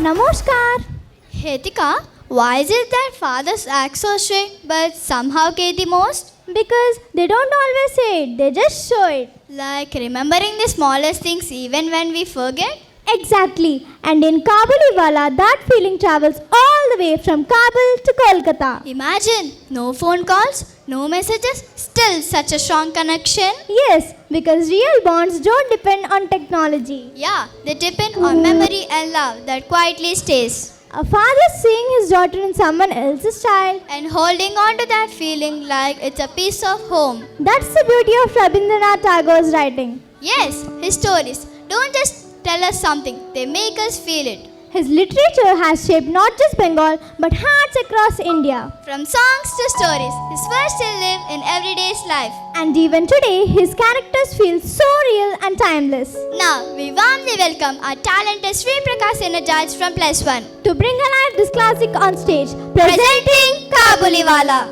Namaskar. Hetika, why is it that fathers act so strict but somehow care the most? Because they don't always say it, they just show it. Like remembering the smallest things even when we forget? Exactly. And in Kabuliwala, that feeling travels all the way from Kabul to Kolkata. Imagine, no phone calls, no messages, still such a strong connection. Yes, because real bonds don't depend on technology. Yeah, they depend on memory and love that quietly stays. A father seeing his daughter in someone else's child. And holding on to that feeling like it's a piece of home. That's the beauty of Rabindranath Tagore's writing. Yes, his stories don't just tell us something, they make us feel it. His literature has shaped not just Bengal but hearts across India. From songs to stories, his words still live in everyday's life. And even today, his characters feel so real and timeless. Now, we warmly welcome our talented Sri Prakash Energized from Plus One To bring alive this classic on stage, presenting Kabuliwala.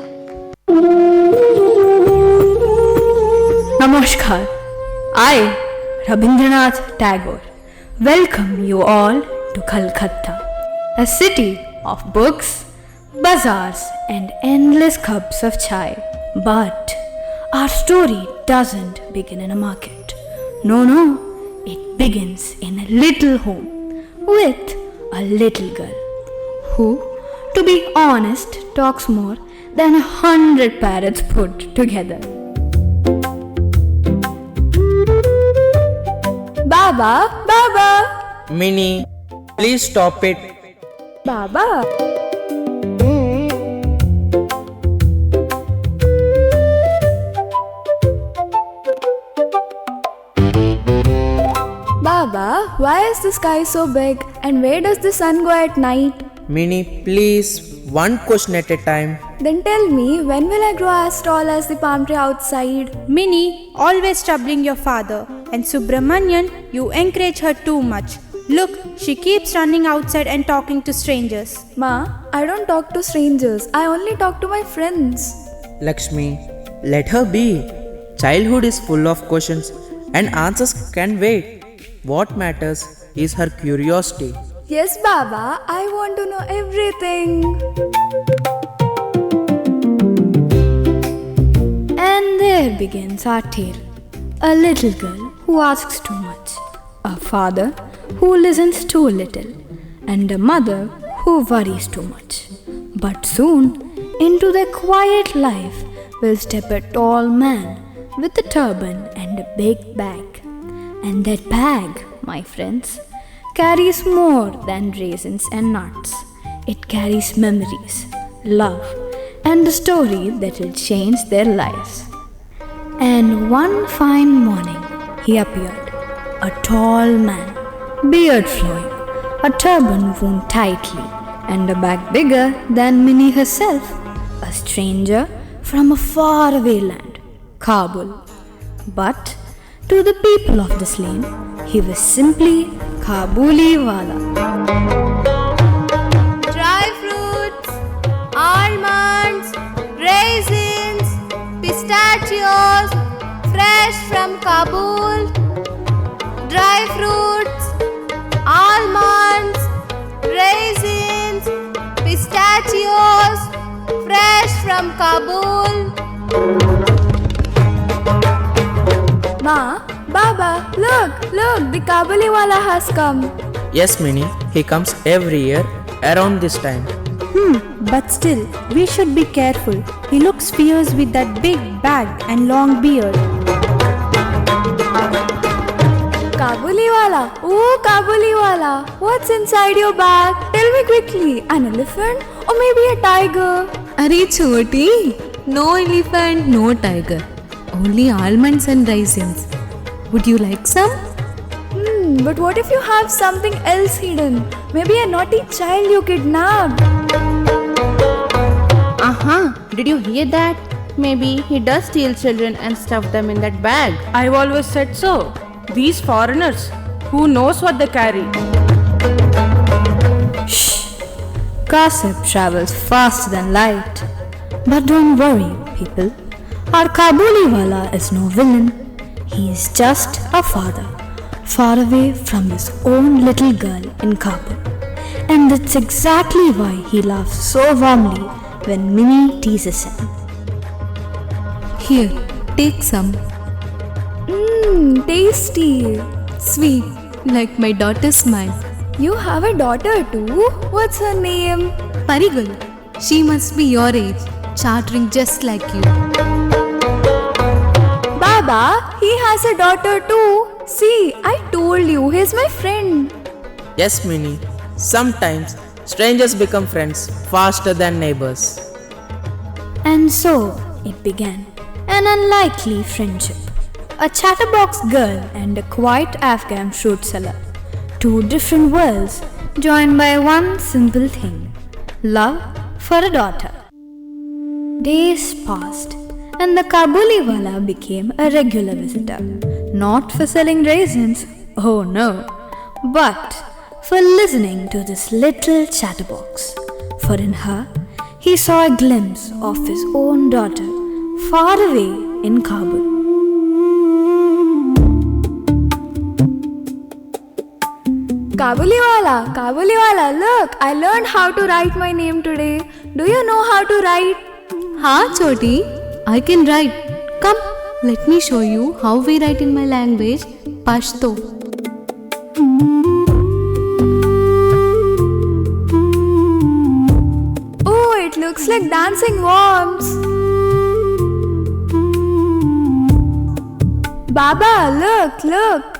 Namaskar. I, Rabindranath Tagore, welcome you all to Calcutta, a city of books, bazaars, and endless cups of chai. But our story doesn't begin in a market. No, it begins in a little home with a little girl who, to be honest, talks more than 100 parrots put together. Baba, Baba, Minnie, please stop it. Baba. Baba, why is the sky so big and where does the sun go at night? Minnie, please, one question at a time. Then tell me, when will I grow as tall as the palm tree outside? Minnie, always troubling your father. And Subramanian, you encourage her too much. Look, she keeps running outside and talking to strangers. Ma, I don't talk to strangers. I only talk to my friends. Lakshmi, let her be. Childhood is full of questions and answers can wait. What matters is her curiosity. Yes, Baba, I want to know everything. And there begins our tale. A little girl who asks too much, a father who listens too little, and a mother who worries too much. But soon, into their quiet life will step a tall man with a turban and a big bag. And that bag, my friends, carries more than raisins and nuts. It carries memories, love, and a story that will change their lives. And one fine morning, he appeared, a tall man, beard flowing, a turban wound tightly, and a bag bigger than Minnie herself, a stranger from a faraway land, Kabul. But to the people of this land, he was simply Kabuliwala. Dry fruits, almonds, raisins, pistachios, fresh from Kabul. Dry fruits, almonds, raisins, pistachios, fresh from Kabul. Ma, Baba, look, the Kabuliwala has come. Yes, Minnie, he comes every year around this time. But still, we should be careful. He looks fierce with that big bag and long beard. Kabuliwala, oh Kabuliwala, what's inside your bag? Tell me quickly, an elephant or maybe a tiger? Arey choti, no elephant, no tiger. Only almonds and raisins. Would you like some? But what if you have something else hidden? Maybe a naughty child you kidnapped. Did you hear that? Maybe he does steal children and stuff them in that bag. I've always said so. These foreigners, who knows what they carry? Shh! Gossip travels faster than light. But don't worry, people. Our Kabuliwala is no villain. He is just a father, far away from his own little girl in Kabul. And that's exactly why he laughs so warmly when Minnie teases him. Here, take some. Tasty. Sweet, like my daughter's smile. You have a daughter too? What's her name? Parigal, she must be your age, chattering just like you. Baba, he has a daughter too. See, I told you, he's my friend. Yes, Minnie. Sometimes strangers become friends faster than neighbors. And so it began. An unlikely friendship. A chatterbox girl and a quiet Afghan fruit seller. Two different worlds joined by one simple thing. Love for a daughter. Days passed and the Kabuliwala became a regular visitor. Not for selling raisins, oh no, but for listening to this little chatterbox. For in her, he saw a glimpse of his own daughter far away in Kabul. Kabuliwala, look, I learned how to write my name today. Do you know how to write? Ha, Choti, I can write. Come, let me show you how we write in my language, Pashto. Oh, it looks like dancing worms. Baba, look.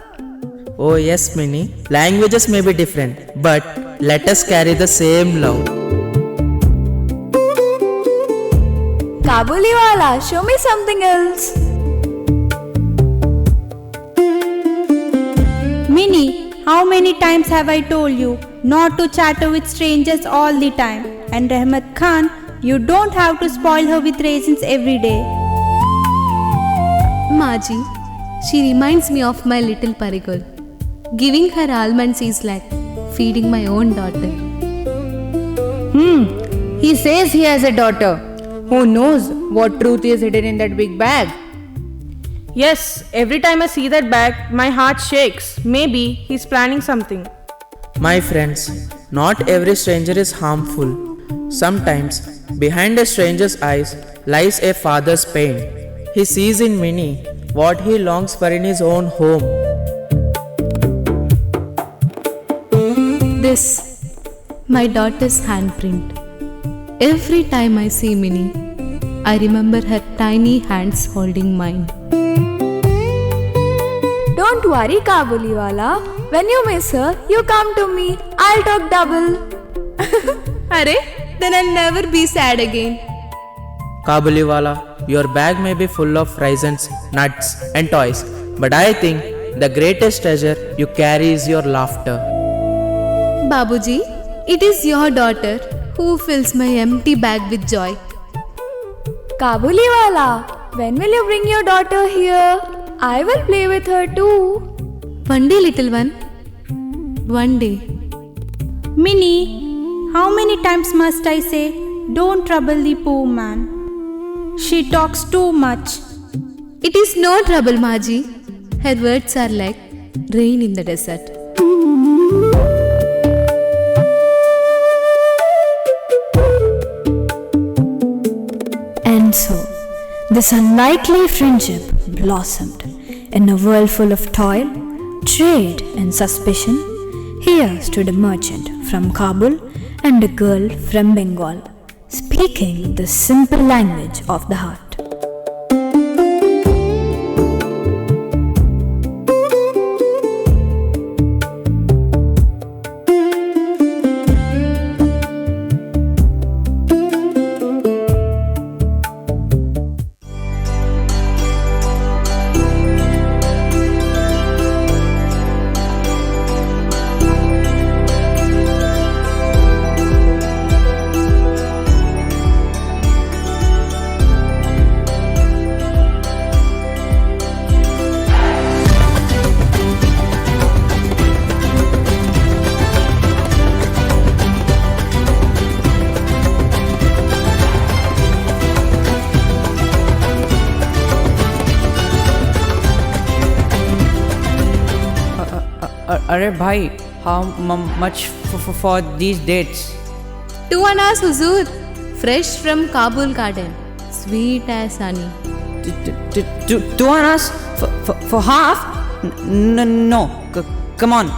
Oh, yes, Minnie. Languages may be different, but let us carry the same love. Kabuliwala, show me something else. Minnie, how many times have I told you not to chatter with strangers all the time? And Rahmat Khan, you don't have to spoil her with raisins every day. Maji, she reminds me of my little Parigal. Giving her almonds is like feeding my own daughter. He says he has a daughter. Who knows what truth is hidden in that big bag? Yes, every time I see that bag, my heart shakes. Maybe he's planning something. My friends, not every stranger is harmful. Sometimes, behind a stranger's eyes lies a father's pain. He sees in Minnie what he longs for in his own home. This, my daughter's handprint. Every time I see Minnie, I remember her tiny hands holding mine. Don't worry, Kabuliwala. When you miss her, you come to me. I'll talk double. Arey, then I'll never be sad again. Kabuliwala, your bag may be full of raisins, nuts, and toys, but I think the greatest treasure you carry is your laughter. Babuji, it is your daughter who fills my empty bag with joy. Kabuliwala, when will you bring your daughter here? I will play with her too. One day, little one. One day. Minnie, how many times must I say, don't trouble the poor man? She talks too much. It is no trouble, Maji. Her words are like rain in the desert. And so, this unlikely friendship blossomed in a world full of toil, trade, and suspicion. Here stood a merchant from Kabul and a girl from Bengal, speaking the simple language of the heart. अरे भाई, How much for these dates? 2 annas, Huzur. Fresh from Kabul garden. Sweet as honey. 2 annas for half? No. Come on.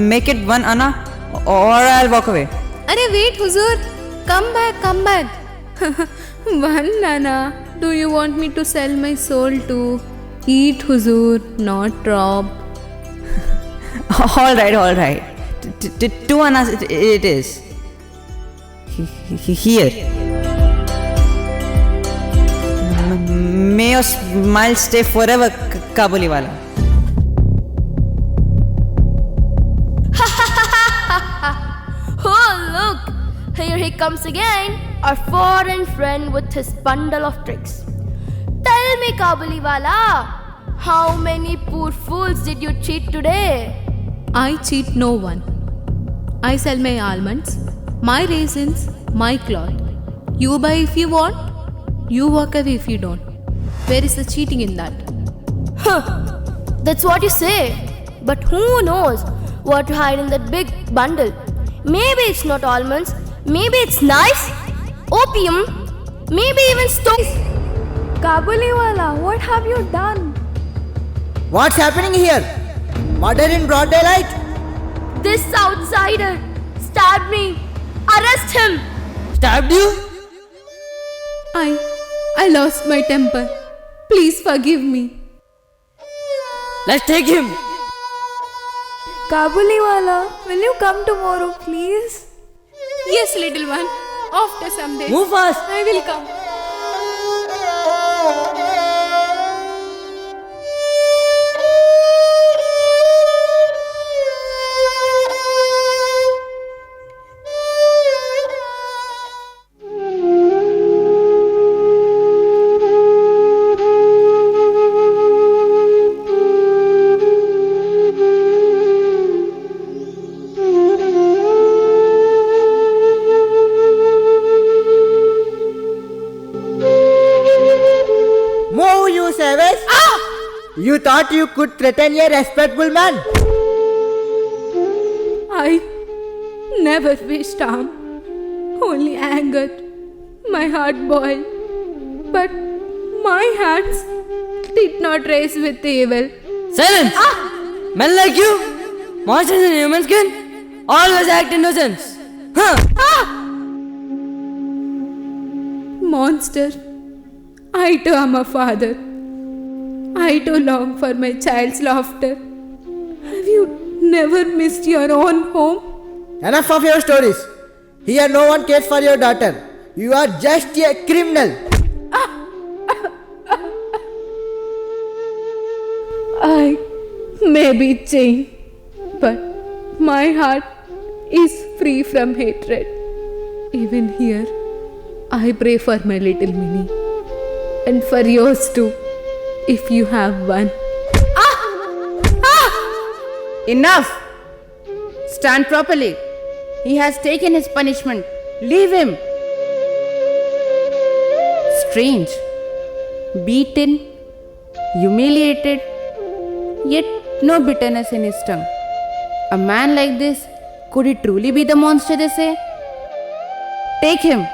Make it 1 anna or I'll walk away. Arey wait, Huzur. Come back. 1 anna. Do you want me to sell my soul to? Eat, Huzur, not rob. All right. 2 annas it is. Here. May your smile stay forever, Kabuliwala. Oh, look! Here he comes again, our foreign friend with his bundle of tricks. Tell me, Kabuliwala, how many poor fools did you cheat today? I cheat no one. I sell my almonds, my raisins, my cloth. You buy if you want, you walk away if you don't. Where is the cheating in that? That's what you say. But who knows what to hide in that big bundle? Maybe it's not almonds, maybe it's knives, opium, maybe even stones. Kabuliwala, what have you done? What's happening here? Murder in broad daylight? This outsider stabbed me. Arrest him. Stabbed you? I lost my temper. Please forgive me. Let's take him. Kabuliwala, will you come tomorrow, please? Yes, little one. After some days. Move fast. I will come. Move, you savage! You thought you could threaten a respectable man? I never wished harm, only angered. My heart boiled, but my hands did not race with evil. Silence! Men like you, monsters in human skin, always act innocence. Monster, I too am a father. I too long for my child's laughter. Have you never missed your own home? Enough of your stories. Here no one cares for your daughter. You are just a criminal. I may be chained, but my heart is free from hatred. Even here, I pray for my little Minnie, and for yours too, if you have one. Enough! Stand properly. He has taken his punishment. Leave him. Strange. Beaten, humiliated, yet no bitterness in his tongue. A man like this, could he truly be the monster they say? Take him.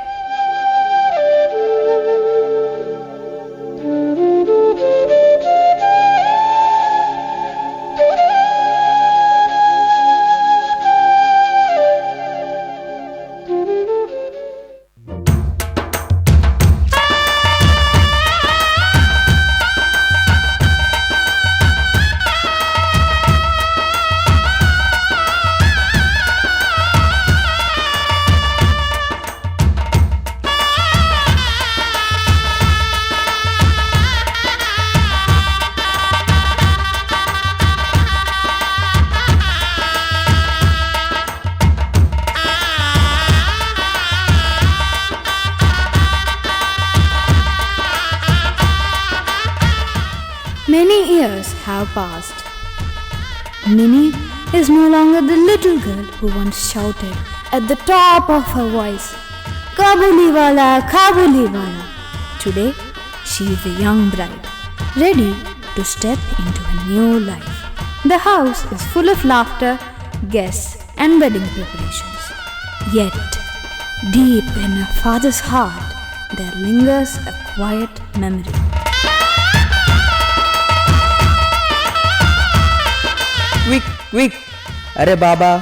Many years have passed. Minnie is no longer the little girl who once shouted at the top of her voice, "Kabuliwala, Kabuliwala." Today, she is a young bride, ready to step into a new life. The house is full of laughter, guests, and wedding preparations. Yet, deep in a father's heart, there lingers a quiet memory. Quick! Arey Baba,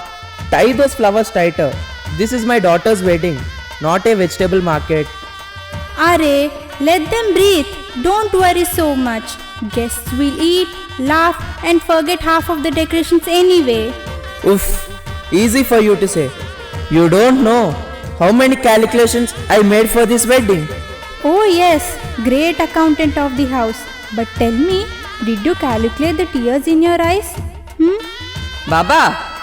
tie those flowers tighter. This is my daughter's wedding, not a vegetable market. Are, let them breathe. Don't worry so much. Guests will eat, laugh, and forget half of the decorations anyway. Oof, easy for you to say. You don't know how many calculations I made for this wedding. Oh, yes, great accountant of the house. But tell me, did you calculate the tears in your eyes? Baba,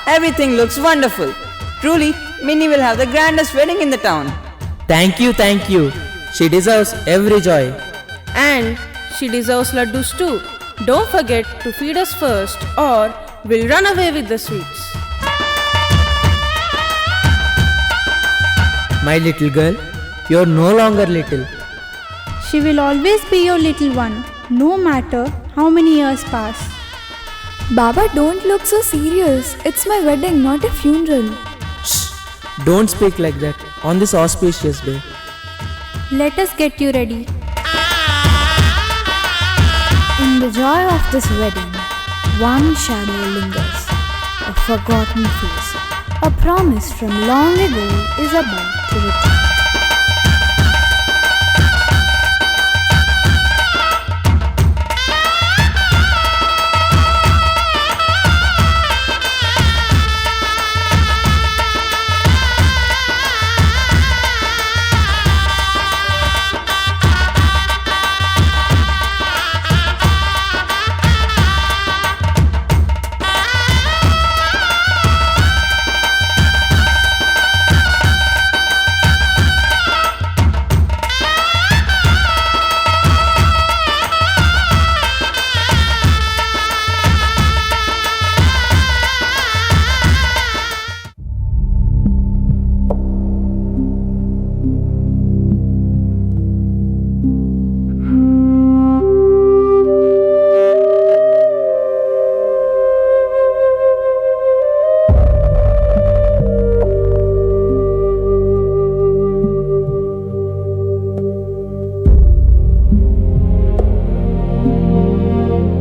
everything looks wonderful. Truly, Minnie will have the grandest wedding in the town. Thank you. She deserves every joy. And she deserves laddus too. Don't forget to feed us first or we'll run away with the sweets. My little girl, you're no longer little. She will always be your little one, no matter how many years pass. Baba, don't look so serious. It's my wedding, not a funeral. Shh! Don't speak like that on this auspicious day. Let us get you ready. In the joy of this wedding, one shadow lingers, a forgotten face. A promise from long ago is about to return.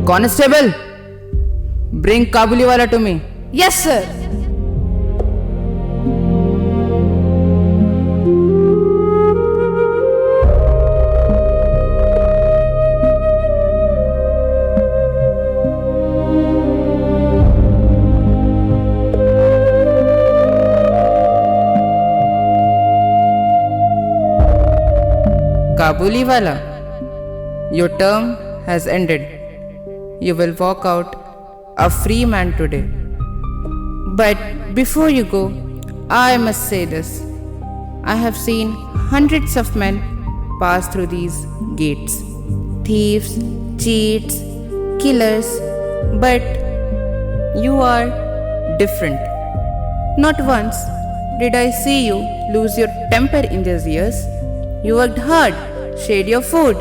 Constable, bring Kabuliwala to me. Yes, sir. Kabuliwala, your term has ended. You will walk out a free man today. But before you go, I must say this. I have seen hundreds of men pass through these gates. Thieves, cheats, killers. But you are different. Not once did I see you lose your temper in these years. You worked hard, shared your food,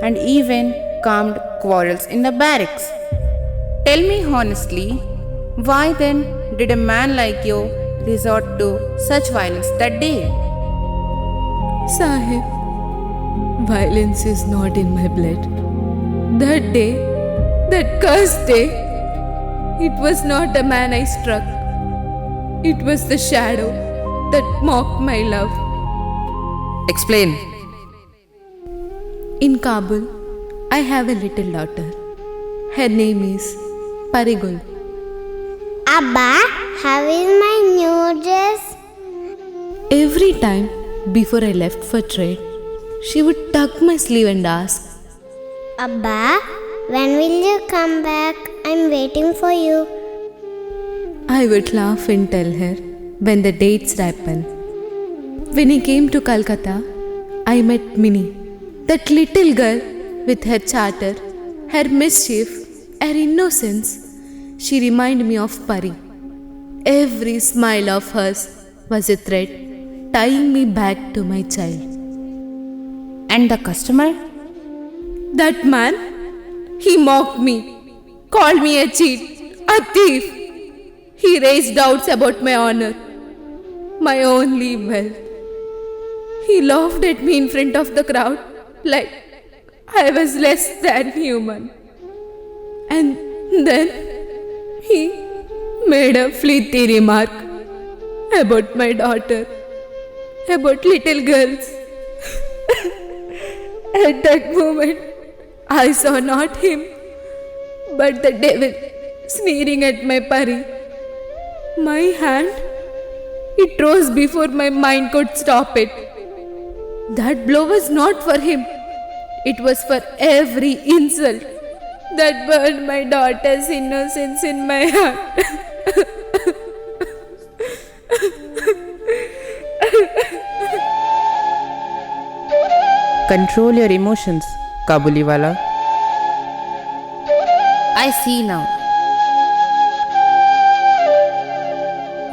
and even calmed quarrels in the barracks. Tell me honestly, why then did a man like you resort to such violence that day? Sahib, violence is not in my blood. That day, that cursed day, it was not a man I struck. It was the shadow that mocked my love. Explain. In Kabul, I have a little daughter. Her name is Parigul. Abba, how is my new dress? Every time before I left for trade, she would tug my sleeve and ask, Abba, when will you come back? I'm waiting for you. I would laugh and tell her when the dates ripen. When I came to Calcutta, I met Minnie, that little girl with her chatter, her mischief, her innocence. She reminded me of Pari. Every smile of hers was a thread tying me back to my child. And the customer? That man, he mocked me, called me a cheat, a thief. He raised doubts about my honor, my only wealth. He laughed at me in front of the crowd like I was less than human. And then he made a fleeting remark about my daughter, about little girls. At that moment, I saw not him, but the devil sneering at my pari. My hand, it rose before my mind could stop it. That blow was not for him. It was for every insult that burned my daughter's innocence in my heart. Control your emotions, Kabuliwala. I see now.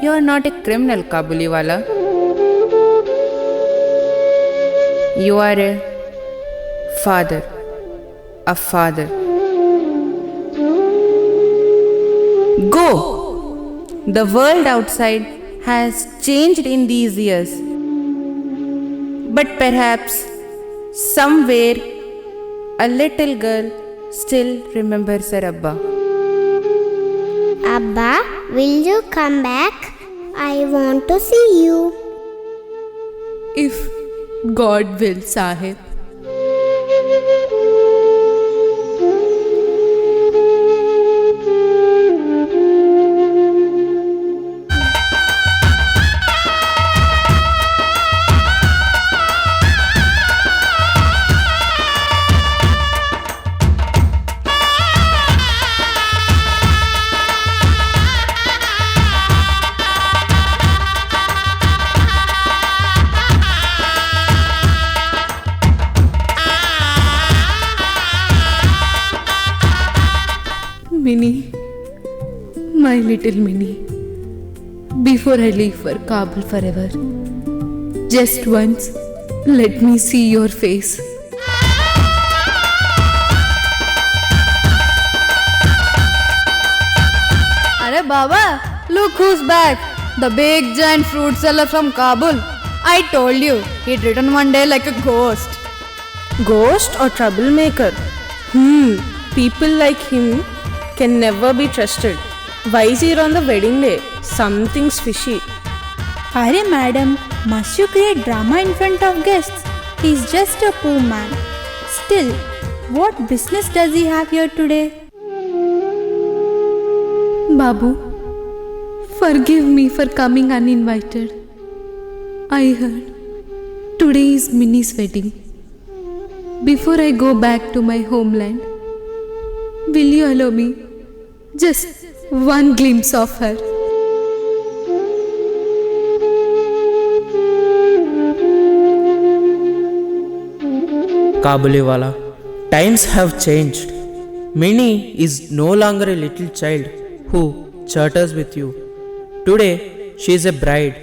You are not a criminal, Kabuliwala. You are a father. A father. Go! The world outside has changed in these years. But perhaps somewhere a little girl still remembers her Abba. Abba, will you come back? I want to see you. If God will, Sahib. Minnie, my little Minnie, before I leave for Kabul forever, just once let me see your face. Arey Baba, look who's back. The big giant fruit seller from Kabul. I told you, he'd return one day like a ghost. Ghost or troublemaker? People like him can never be trusted. Why is he on the wedding day? Something's fishy. Arey madam, must you create drama in front of guests? He's just a poor man. Still, what business does he have here today? Babu, forgive me for coming uninvited. I heard today is Minnie's wedding. Before I go back to my homeland, will you allow me just one glimpse of her? Kabuliwala, times have changed. Minnie is no longer a little child who chatters with you. Today, she is a bride,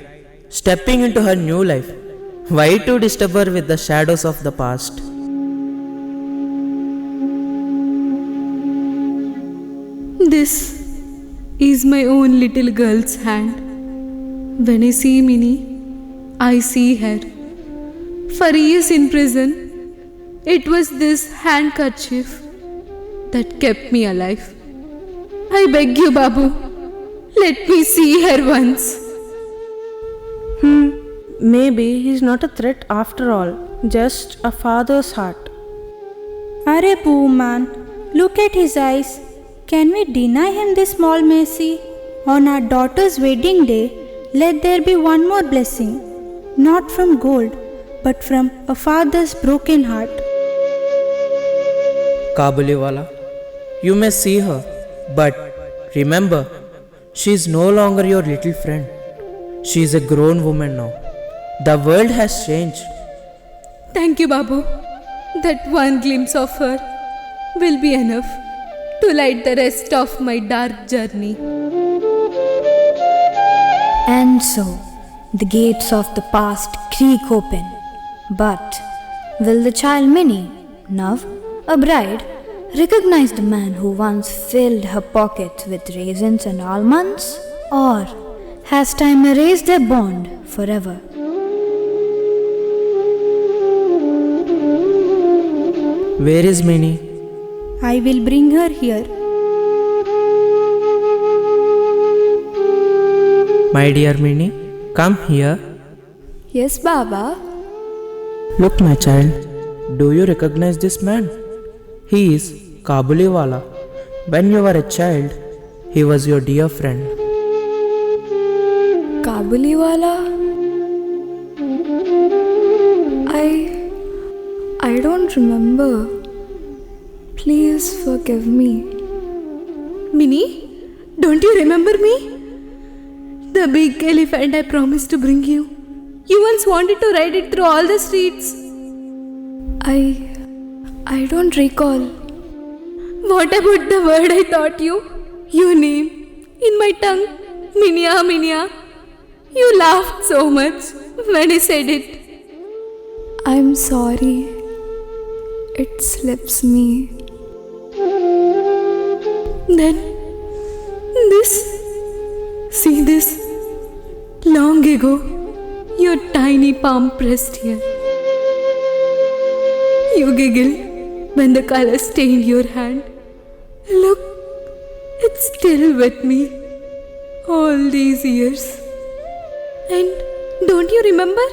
stepping into her new life. Why to disturb her with the shadows of the past? This is my own little girl's hand. When I see Minnie, I see her. For years in prison, it was this handkerchief that kept me alive. I beg you, Babu, let me see her once. Maybe he's not a threat after all, just a father's heart. Arey poor man, look at his eyes. Can we deny him this small mercy? On our daughter's wedding day, let there be one more blessing, not from gold, but from a father's broken heart. Kabuliwala, you may see her, but remember, she is no longer your little friend. She is a grown woman now. The world has changed. Thank you, Babu. That one glimpse of her will be enough to light the rest of my dark journey. And so, the gates of the past creak open. But will the child Minnie, now a bride, recognize the man who once filled her pockets with raisins and almonds? Or has time erased their bond forever? Where is Minnie? I will bring her here. My dear Minnie, come here. Yes, Baba. Look, my child, do you recognize this man? He is Kabuliwala. When you were a child, he was your dear friend. Kabuliwala? I don't remember. Please forgive me. Minnie, don't you remember me? The big elephant I promised to bring you. You once wanted to ride it through all the streets. I don't recall. What about the word I taught you? Your name in my tongue. Minya, Minya. You laughed so much when I said it. I'm sorry. It slips me. Then, see this. Long ago, your tiny palm pressed here. You giggle when the color stained your hand. Look, it's still with me all these years. And don't you remember?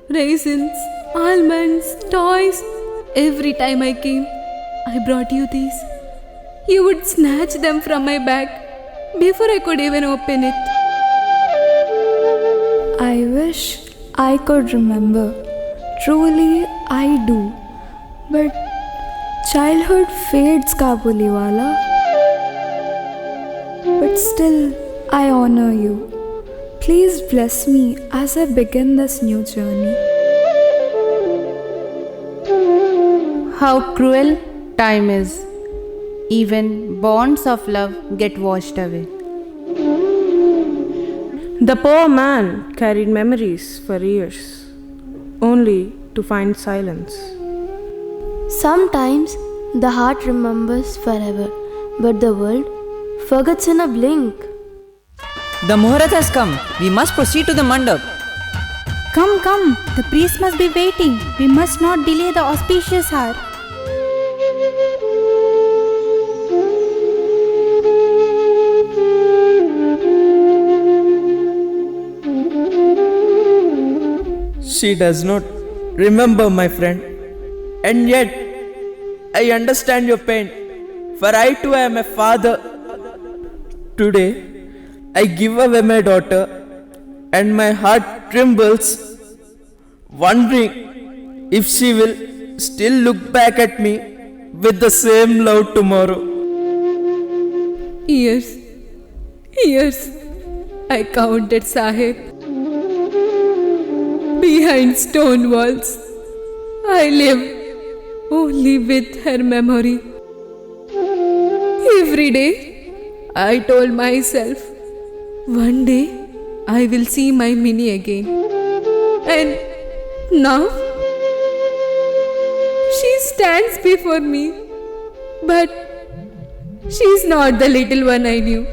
Raisins, almonds, toys. Every time I came, I brought you these. You would snatch them from my bag before I could even open it. I wish I could remember. Truly, I do. But childhood fades, Kabuliwala. But still, I honor you. Please bless me as I begin this new journey. How cruel time is. Even bonds of love get washed away. The poor man carried memories for years, only to find silence. Sometimes the heart remembers forever, but the world forgets in a blink. The Muhurat has come. We must proceed to the mandap. Come, come. The priest must be waiting. We must not delay the auspicious hour. She does not remember, my friend. And yet, I understand your pain. For I too am a father. Today, I give away my daughter, and my heart trembles, wondering if she will still look back at me with the same love tomorrow. Years, I counted Sahib. Behind stone walls, I live only with her memory. Every day, I told myself, one day I will see my Minnie again. And now, she stands before me. But she's not the little one I knew.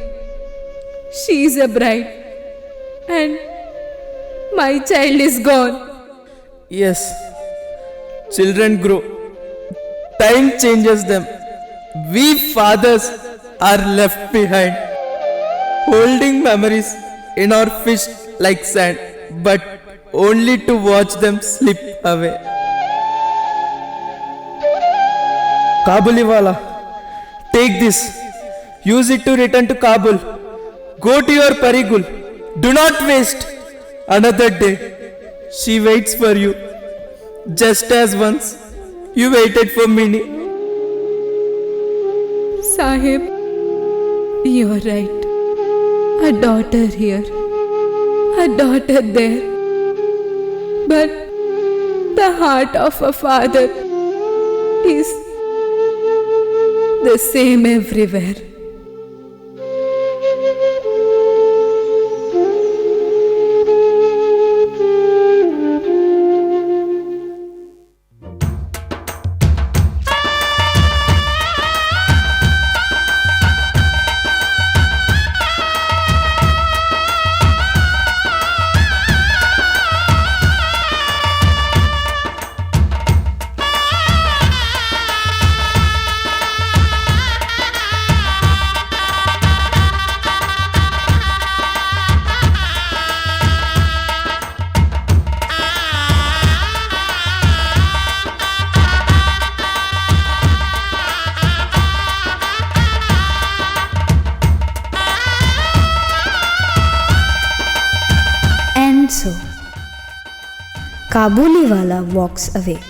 She's a bride. And my child is gone. Yes, children grow. Time changes them. We fathers are left behind, holding memories in our fist like sand, but only to watch them slip away. Kabuliwala, take this. Use it to return to Kabul. Go to your Parigul. Do not waste another day. She waits for you, just as once you waited for Minnie. Sahib, you're right. A daughter here, a daughter there. But the heart of a father is the same everywhere. Kabuliwala walks away,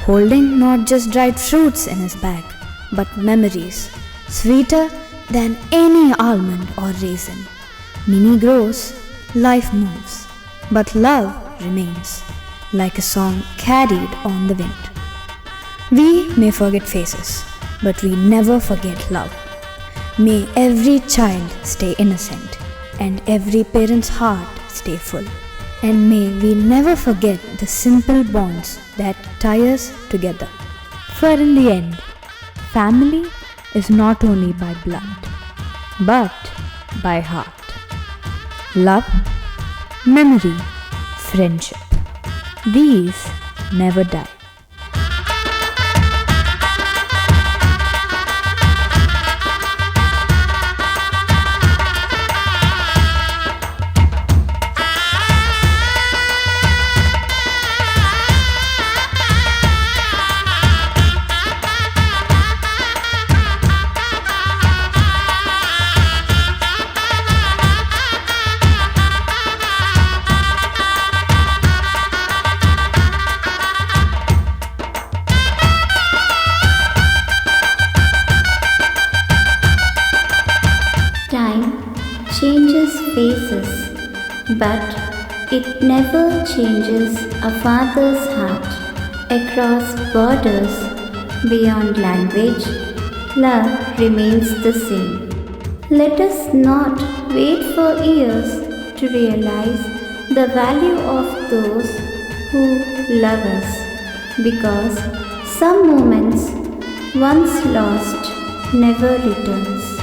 holding not just dried fruits in his bag, but memories, sweeter than any almond or raisin. Mini grows, life moves, but love remains, like a song carried on the wind. We may forget faces, but we never forget love. May every child stay innocent, and every parent's heart stay full. And may we never forget the simple bonds that tie us together. For in the end, family is not only by blood, but by heart. Love, memory, friendship. These never die. Time changes faces, but it never changes a father's heart. Across borders, beyond language, love remains the same. Let us not wait for years to realize the value of those who love us, because some moments once lost never returns.